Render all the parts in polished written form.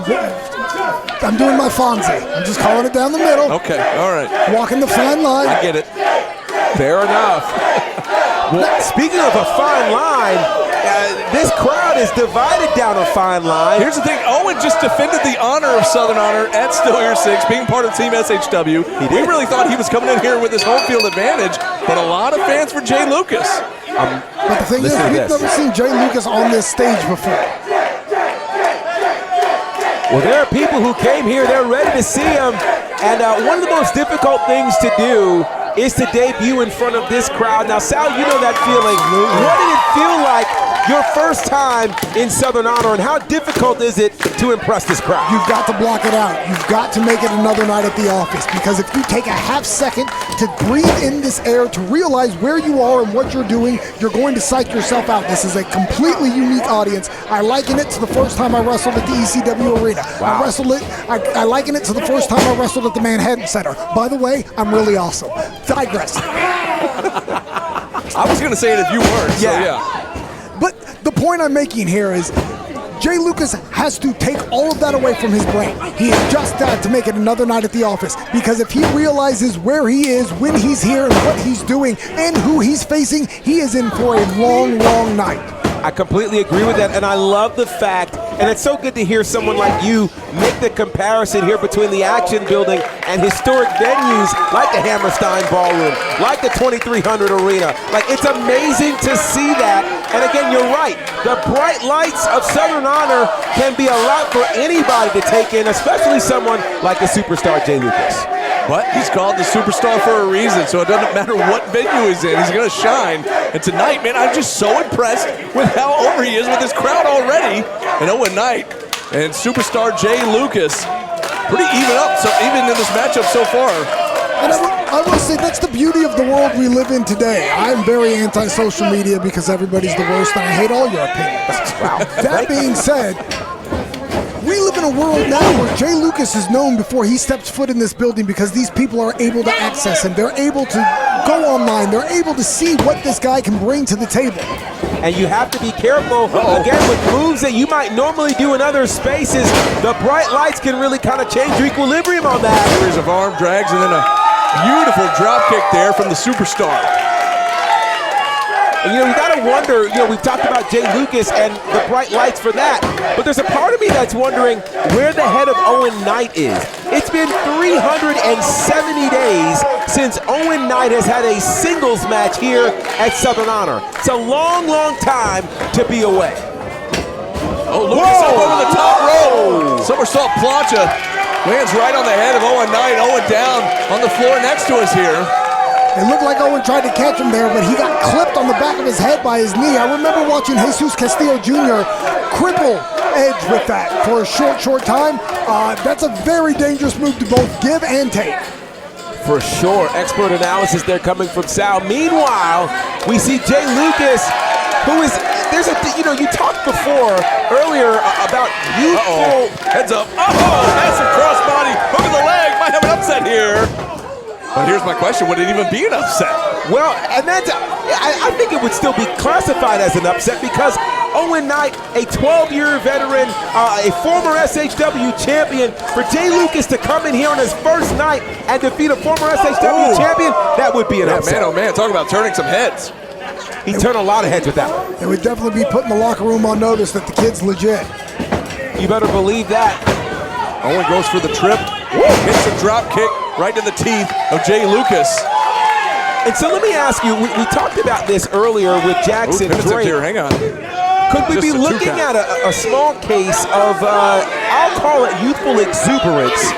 I'm doing my Fonzie. I'm just calling it down the middle. Okay, all right. Walking the fine line. I get it. Fair enough. Well, speaking of a fine line, this crowd is divided down a fine line. Here's the thing. Owen just defended the honor of Southern Honor at Still Here 6, being part of Team SHW. We really thought he was coming in here with his home field advantage, but a lot of fans for Jay Lucas. But the thing is, we've never seen Jay Lucas on this stage before. Well, there are people who came here, they're ready to see him. And one of the most difficult things to do is to debut in front of this crowd. Now, Sal, you know that feeling. What did it feel like your first time in Southern Honor, and how difficult is it to impress this crowd? You've got to block it out. You've got to make it another night at the office, because if you take a half second to breathe in this air, to realize where you are and what you're doing, you're going to psych yourself out. This is a completely unique audience. I liken it to the first time I wrestled at the ECW Arena. Wow. I liken it to the first time I wrestled at the Manhattan Center. By the way, I'm really awesome. Digress. I was going to say it if you weren't. So yeah. But the point I'm making here is Jay Lucas has to take all of that away from his brain. He has just got to make it another night at the office, because if he realizes where he is, when he's here, and what he's doing, and who he's facing, he is in for a long, long night. I completely agree with that, and I love the fact, and it's so good to hear someone like you make the comparison here between the Action Building and historic venues like the Hammerstein Ballroom, like the 2300 Arena. Like, it's amazing to see that. And again, you're right. The bright lights of Southern Honor can be a lot for anybody to take in, especially someone like the superstar Jay Lucas. But he's called the Superstar for a reason, so it doesn't matter what venue he's in, he's going to shine. And tonight, man, I'm just so impressed with how over he is with this crowd already. And Owen Knight and Superstar Jay Lucas, pretty even up, so even in this matchup so far. And I will say, that's the beauty of the world we live in today. I'm very anti-social media because everybody's the worst, and I hate all your opinions. Wow. That being said, we live in a world now where Jay Lucas is known before he steps foot in this building, because these people are able to access him. They're able to go online. They're able to see what this guy can bring to the table. And you have to be careful, again, with moves that you might normally do in other spaces. The bright lights can really kind of change your equilibrium on that. Series of arm drags and then a beautiful drop kick there from the Superstar. And, you got to wonder, we've talked about Jay Lucas and the bright lights for that, but there's a part of me that's wondering where the head of Owen Knight is. It's been 370 days since Owen Knight has had a singles match here at Southern Honor. It's a long, long time to be away. Oh, Lucas up over the top rope. Somersault plancha lands right on the head of Owen Knight. Owen down on the floor next to us here. It looked like Owen tried to catch him there, but he got clipped on the back of his head by his knee. I remember watching Jesus Castillo Jr. cripple Edge with that for a short time. That's a very dangerous move to both give and take. For sure, expert analysis there coming from Sal. Meanwhile, we see Jay Lucas, who is, you talked before earlier about youthful. Heads up. Massive crossbody, hook of the leg, might have an upset here. But here's my question, would it even be an upset? Well, and that's, I think it would still be classified as an upset, because Owen Knight, a 12-year veteran, a former SHW champion, for Jay Lucas to come in here on his first night and defeat a former SHW champion, that would be an upset. Man, oh man, talk about turning some heads. He turned a lot of heads with that one. It would definitely be putting the locker room on notice that the kid's legit. You better believe that. Owen goes for the trip, hits a drop kick right in the teeth of Jay Lucas. And so let me ask you, we talked about this earlier with Jackson Drake. Here, hang on. Could we be looking at a small case of, I'll call it youthful exuberance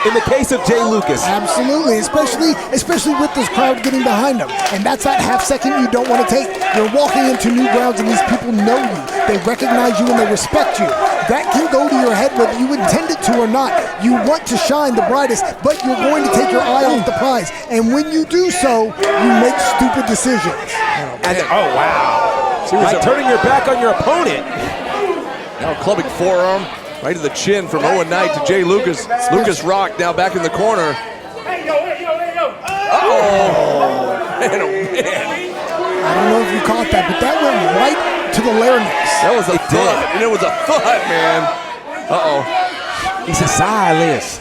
in the case of Jay Lucas? Absolutely, especially with this crowd getting behind him. And that's that half second you don't want to take. You're walking into new grounds and these people know you. They recognize you and they respect you. That can go to your head whether you intend it to or not. You want to shine the brightest, but you're going to take your eye off the prize. And when you do so, you make stupid decisions. Oh, wow. Like turning your back on your opponent. Now clubbing forearm right to the chin from Owen Knight to Jay Lucas. Lucas rocked now back in the corner. Oh, man, oh man. I don't know if you caught that, but that went right to the larynx. That was a thud. And it was a thud, man. Uh-oh. He said, silence.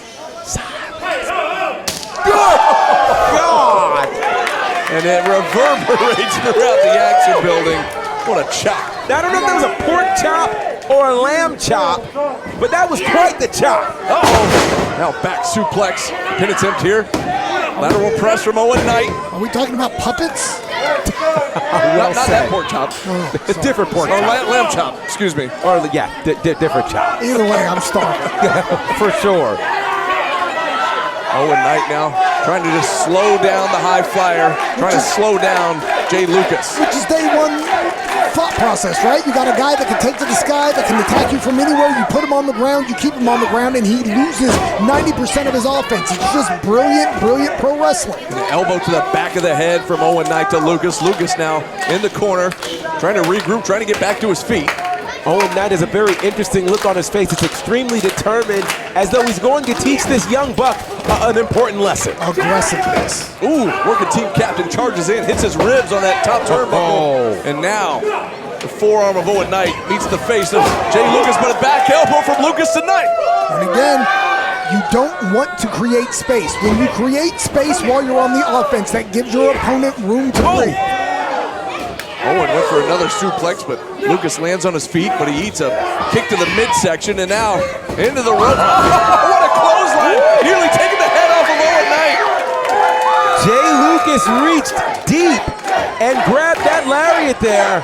God! And it reverberates throughout the action building. What a chop. Now, I don't know if that was a pork chop or a lamb chop, but that was quite the chop. Uh-oh. Now back suplex. Pin attempt here. Lateral press from Owen Knight. Are we talking about puppets? Not that pork chop. A different pork Or chop. lamb chop, excuse me. Or, yeah, different chop. Either way, I'm starving. For sure. Owen Knight now trying to just slow down the high flyer, trying to slow down Jay Lucas. Which is day one thought process, right? You got a guy that can take to the sky, that can attack you from anywhere. You put him on the ground, you keep him on the ground, and he loses 90% of his offense. It's just brilliant pro wrestling. An elbow to the back of the head from Owen Knight to Lucas. Lucas now in the corner, trying to regroup, trying to get back to his feet. Owen Knight has a very interesting look on his face. It's extremely determined, as though he's going to teach this young buck an important lesson. Aggressiveness. Ooh, working team captain charges in, hits his ribs on that top turnbuckle. And now the forearm of Owen Knight meets the face of Jay Lucas, but a back elbow from Lucas tonight. And again, you don't want to create space. When you create space while you're on the offense, that gives your opponent room to breathe. Owen went for another suplex, but Lucas lands on his feet, but he eats a kick to the midsection, and now into the rope. Oh, what a clothesline! Nearly taking the head off of Owen Knight. Jay Lucas reached deep and grabbed that lariat there.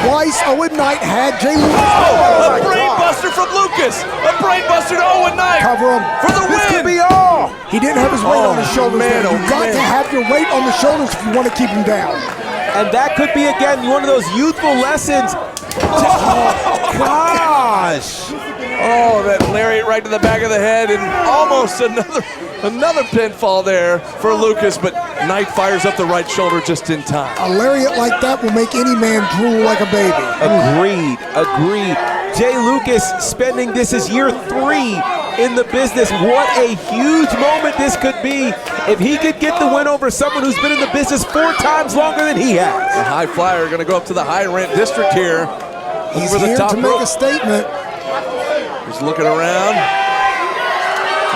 Twice Owen Knight had Jay Lucas. Oh, a brain buster from Lucas. A brain buster to Owen Knight. Cover him. For the This could win. be all. He didn't have his weight on his shoulders. man, You got to have your weight on the shoulders if you want to keep him down. And that could be, again, one of those youthful lessons. Oh, gosh. Oh, that lariat right to the back of the head, and almost another pinfall there for Lucas, but Knight fires up the right shoulder just in time. A lariat like that will make any man drool like a baby. Agreed. Jay Lucas spending this is year 3 in the business. What a huge moment this could be if he could get the win over someone who's been in the business 4 times longer than he has. The high flyer going to go up to the high rent district here. He's over the here top to make rope. a statement. He's looking around.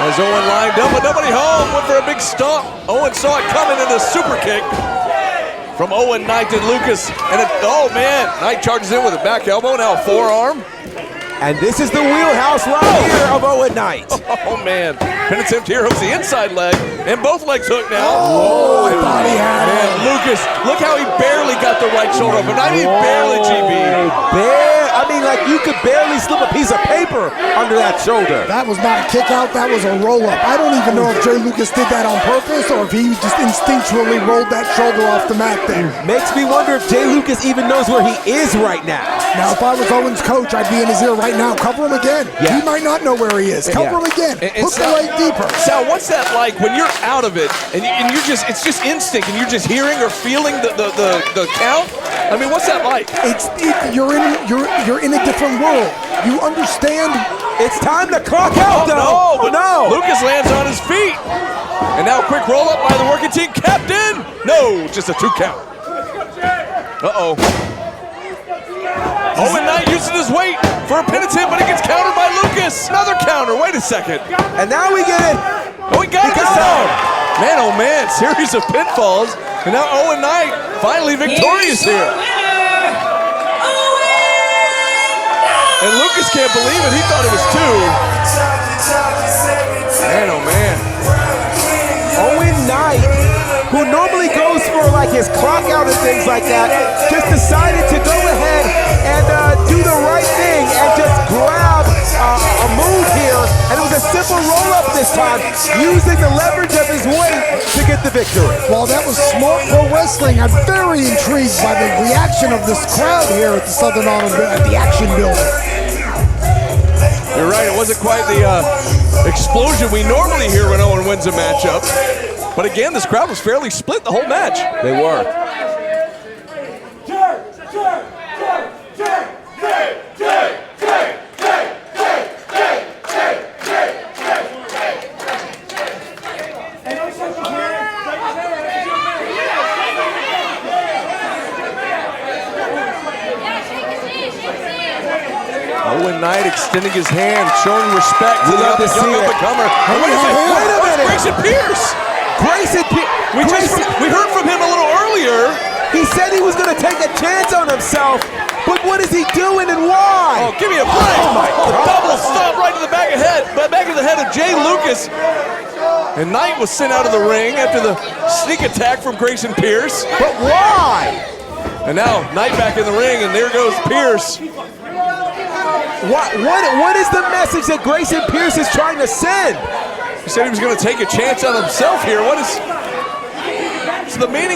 As Owen lined up, but nobody home. Went for a big stomp. Owen saw it coming in the super kick from Owen Knight to Lucas. And oh man, Knight charges in with a back elbow, now a forearm. And this is the wheelhouse right here of Owen Knight. Oh man, pin attempt here, hooks the inside leg, and both legs hooked now. Oh, I thought he had Man, it. Lucas, look how he barely got the right shoulder up, and I mean barely, GB. I mean, like you could barely slip a piece of paper under that shoulder. That was not a kick out, that was a roll up. I don't even know if Jay Lucas did that on purpose or if he just instinctually rolled that shoulder off the mat there. Makes me wonder if Jay Lucas even knows where he is right now. Now, if I was Owen's coach, I'd be in his ear right now. Cover him again. Yeah. He might not know where he is. Cover him again. And Hook the leg deeper. Sal, what's that like when you're out of it and you're just, it's just instinct and you're just hearing or feeling the count? I mean, what's that like? You're in a different world. You understand. It's time to clock out, though. No. Lucas lands on his feet. And now a quick roll up by the working team captain. No, just a 2 count. Uh-oh. Owen Knight using his weight for a pin attempt, but it gets countered by Lucas. Another counter. Wait a second. And now we get it. Oh, he got it this time. Man, oh man, series of pinfalls. And now Owen Knight finally victorious here. And Lucas can't believe it. He thought it was 2. Man, oh man. Owen Knight, who normally goes for like his clock out and things like that, just decided to go ahead and do the right thing and just grab a move here. And it was a simple roll-up this time, using the leverage of his weight to get the victory. While that was smart pro wrestling, I'm very intrigued by the reaction of this crowd here at the Southern Auto at the Action Building. You're right, it wasn't quite the explosion we normally hear when Owen wins a matchup. But again, this crowd was fairly split the whole match. They were. Owen Knight extends extending his hand, showing respect to the love to see young it. up-and-comer. Wait a minute. Grayson Pierce. We heard from him a little earlier. He said he was going to take a chance on himself, but what is he doing and why? Oh, give me a break. Oh, my God. Double stomp right to the back of the head of Jay Lucas. And Knight was sent out of the ring after the sneak attack from Grayson Pierce. But why? And now Knight back in the ring, and there goes Pierce. What is the message that Grayson Pierce is trying to send? He said he was going to take a chance on himself here. What is the meaning